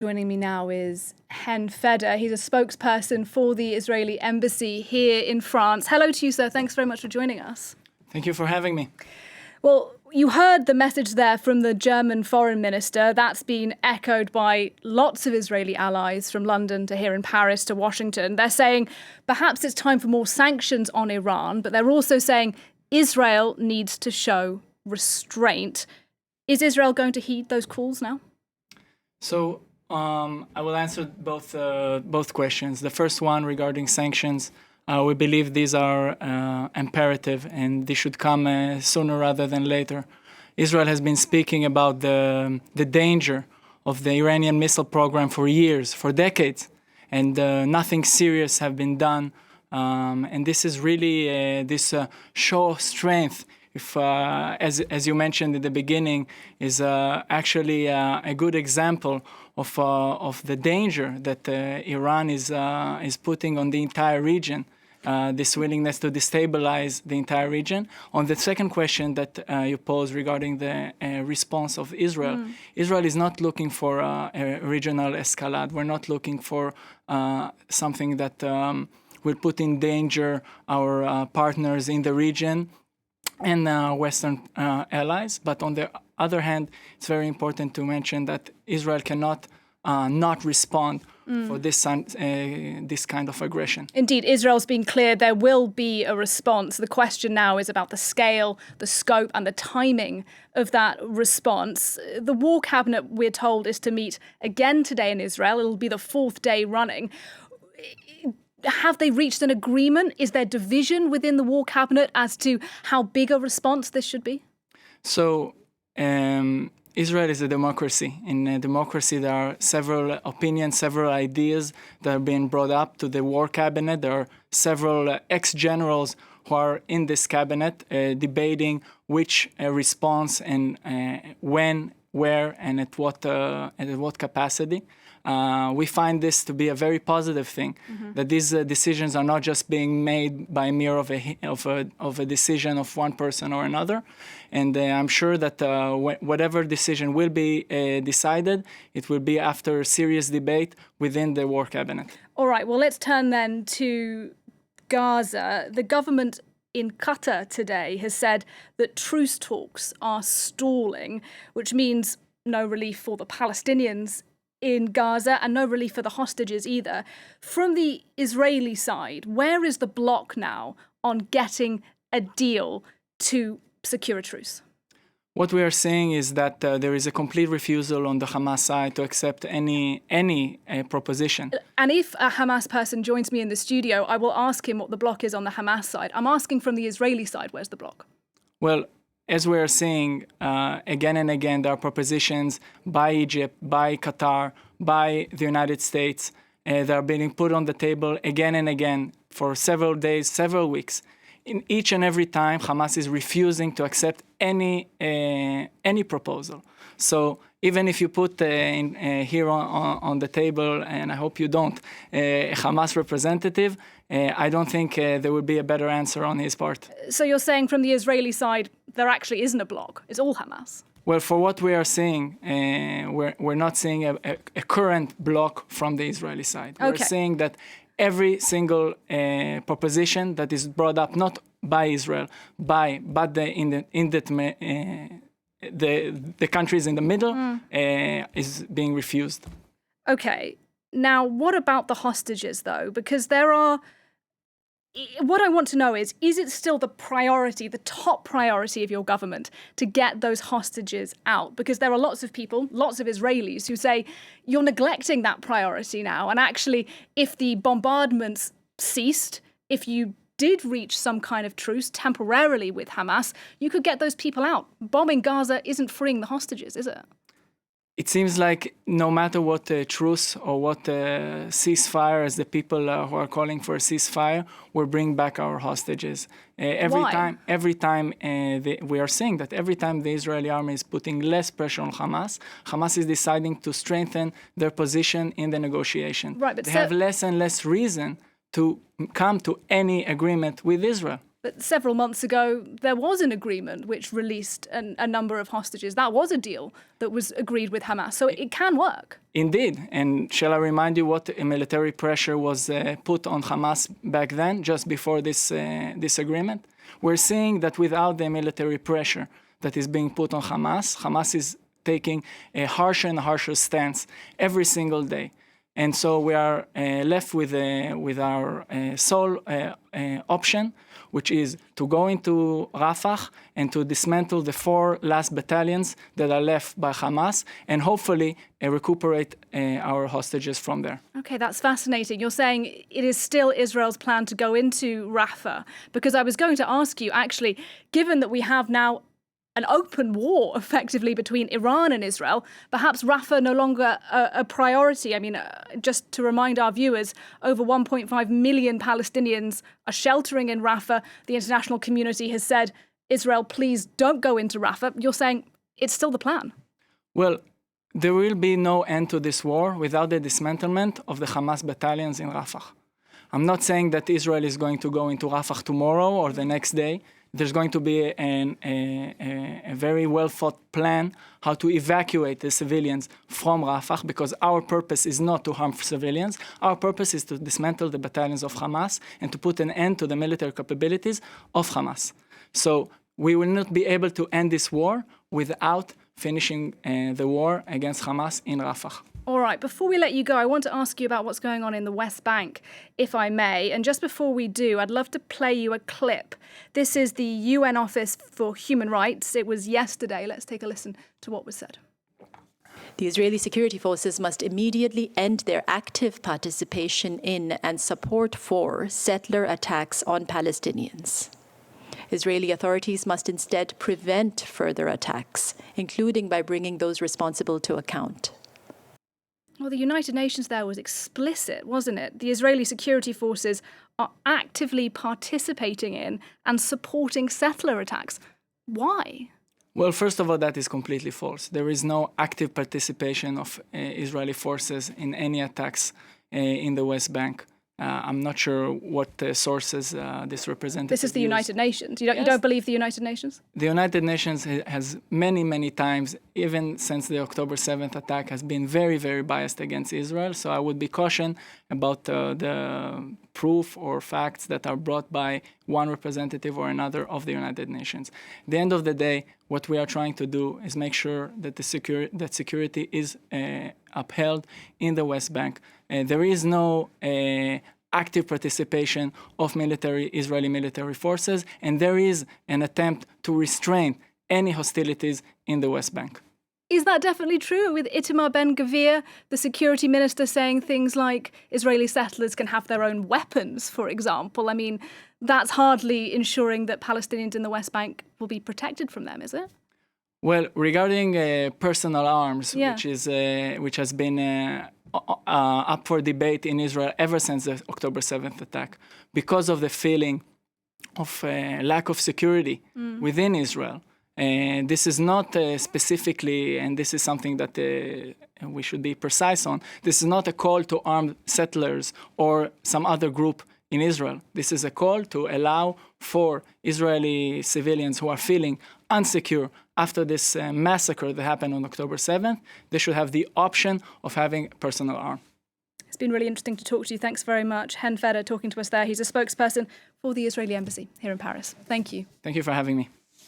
Joining me now is Hen Feder. He's a spokesperson for the Israeli embassy here in France. Hello to you, sir. Thanks very much for joining us. Thank you for having me. Well, you heard the message there from the German foreign minister. That's been echoed by lots of Israeli allies from London to here in Paris to Washington. They're saying perhaps it's time for more sanctions on Iran, but they're also saying Israel needs to show restraint. Is Israel going to heed those calls now? So I will answer both questions. The first one regarding sanctions, we believe these are imperative and they should come sooner rather than later. Israel has been speaking about the danger of the Iranian missile program for years, for decades, and nothing serious have been done. And this is really this show of strength. If, as you mentioned at the beginning, is actually a good example of the danger that Iran is putting on the entire region, this willingness to destabilize the entire region. On the second question that you posed regarding the response of Israel, Israel is not looking for a regional escalade. We're not looking for something that will put in danger our partners in the region and Western allies. But on the other hand, it's very important to mention that Israel cannot not respond for this kind of aggression. Indeed, Israel's been clear there will be a response. The question now is about the scale, the scope and the timing of that response. The War Cabinet, we're told, is to meet again today in Israel. It'll be the fourth day running. Have they reached an agreement? Is there division within the War Cabinet as to how big a response this should be? So Israel is a democracy. In a democracy, there are several opinions, several ideas that are being brought up to the War Cabinet. There are several ex-generals who are in this cabinet debating which response and when, where, and at what capacity. We find this to be a very positive thing, that these decisions are not just being made by mere of a decision of one person or another. And I'm sure that whatever decision will be decided, it will be after serious debate within the War Cabinet. All right, well, let's turn then to Gaza. The government in Qatar today has said that truce talks are stalling, which means no relief for the Palestinians in Gaza and no relief for the hostages either. From the Israeli side, where is the block now on getting a deal to secure a truce? What we are saying is that there is a complete refusal on the Hamas side to accept any proposition. And if a Hamas person joins me in the studio, I will ask him what the block is on the Hamas side. I'm asking from the Israeli side, where's the block? Well, as we are saying again and again, there are propositions by Egypt, by Qatar, by the United States that are being put on the table again and again for several days, several weeks. In each and every time, Hamas is refusing to accept any proposal. So even if you put here on the table, and I hope you don't, a Hamas representative, I don't think there would be a better answer on his part. So you're saying from the Israeli side, there actually isn't a block. It's all Hamas. Well, for what we are seeing, we're not seeing a current block from the Israeli side. Okay. We're saying that every single proposition that is brought up, not by Israel, but the countries in the middle, is being refused. Okay. Now, what about the hostages, though? Because what I want to know is it still the priority, the top priority of your government to get those hostages out? Because there are lots of people, lots of Israelis who say you're neglecting that priority now. And actually, if the bombardments ceased, if you did reach some kind of truce temporarily with Hamas, you could get those people out. Bombing Gaza isn't freeing the hostages, is it? It seems like no matter what truce or what ceasefire, as the people who are calling for a ceasefire, will bring back our hostages. Every time we are seeing that every time the Israeli army is putting less pressure on Hamas, Hamas is deciding to strengthen their position in the negotiation. Right, but they have less and less reason to come to any agreement with Israel. But several months ago, there was an agreement which released a number of hostages. That was a deal that was agreed with Hamas. So it can work. Indeed. And shall I remind you what military pressure was put on Hamas back then, just before this agreement? We're seeing that without the military pressure that is being put on Hamas, Hamas is taking a harsher and harsher stance every single day. And so we are left with our sole option, which is to go into Rafah and to dismantle the 4 last battalions that are left by Hamas and hopefully recuperate our hostages from there. Okay, that's fascinating. You're saying it is still Israel's plan to go into Rafah, because I was going to ask you, actually, given that we have now an open war, effectively, between Iran and Israel, perhaps Rafah no longer a priority. I mean, just to remind our viewers, over 1.5 million Palestinians are sheltering in Rafah. The international community has said, Israel, please don't go into Rafah. You're saying it's still the plan. Well, there will be no end to this war without the dismantlement of the Hamas battalions in Rafah. I'm not saying that Israel is going to go into Rafah tomorrow or the next day. There's going to be a very well-thought plan how to evacuate the civilians from Rafah, because our purpose is not to harm civilians. Our purpose is to dismantle the battalions of Hamas and to put an end to the military capabilities of Hamas. So we will not be able to end this war without finishing the war against Hamas in Rafah. All right, before we let you go, I want to ask you about what's going on in the West Bank, if I may. And just before we do, I'd love to play you a clip. This is the UN Office for Human Rights. It was yesterday. Let's take a listen to what was said. The Israeli security forces must immediately end their active participation in and support for settler attacks on Palestinians. Israeli authorities must instead prevent further attacks, including by bringing those responsible to account. Well, the United Nations there was explicit, wasn't it? The Israeli security forces are actively participating in and supporting settler attacks. Why? Well, first of all, that is completely false. There is no active participation of Israeli forces in any attacks in the West Bank. I'm not sure what sources this representative This is the United Nations. You don't believe the United Nations? The United Nations has many times, even since the October 7th attack, has been very, very biased against Israel. So I would be cautious about the proof or facts that are brought by one representative or another of the United Nations. At the end of the day, what we are trying to do is make sure that that security is upheld in the West Bank. There is no active participation of Israeli military forces, and there is an attempt to restrain any hostilities in the West Bank. Is that definitely true, with Itamar Ben-Gvir, the security minister, saying things like Israeli settlers can have their own weapons, for example? I mean, that's hardly ensuring that Palestinians in the West Bank will be protected from them, is it? Well, regarding personal arms, which has been up for debate in Israel ever since the October 7th attack, because of the feeling of lack of security within Israel. This is not specifically, and this is something that we should be precise on, this is not a call to arm settlers or some other group in Israel. This is a call to allow for Israeli civilians who are feeling unsecure after this massacre that happened on October 7th, they should have the option of having a personal arm. It's been really interesting to talk to you. Thanks very much. Hen Feder talking to us there. He's a spokesperson for the Israeli embassy here in Paris. Thank you. Thank you for having me.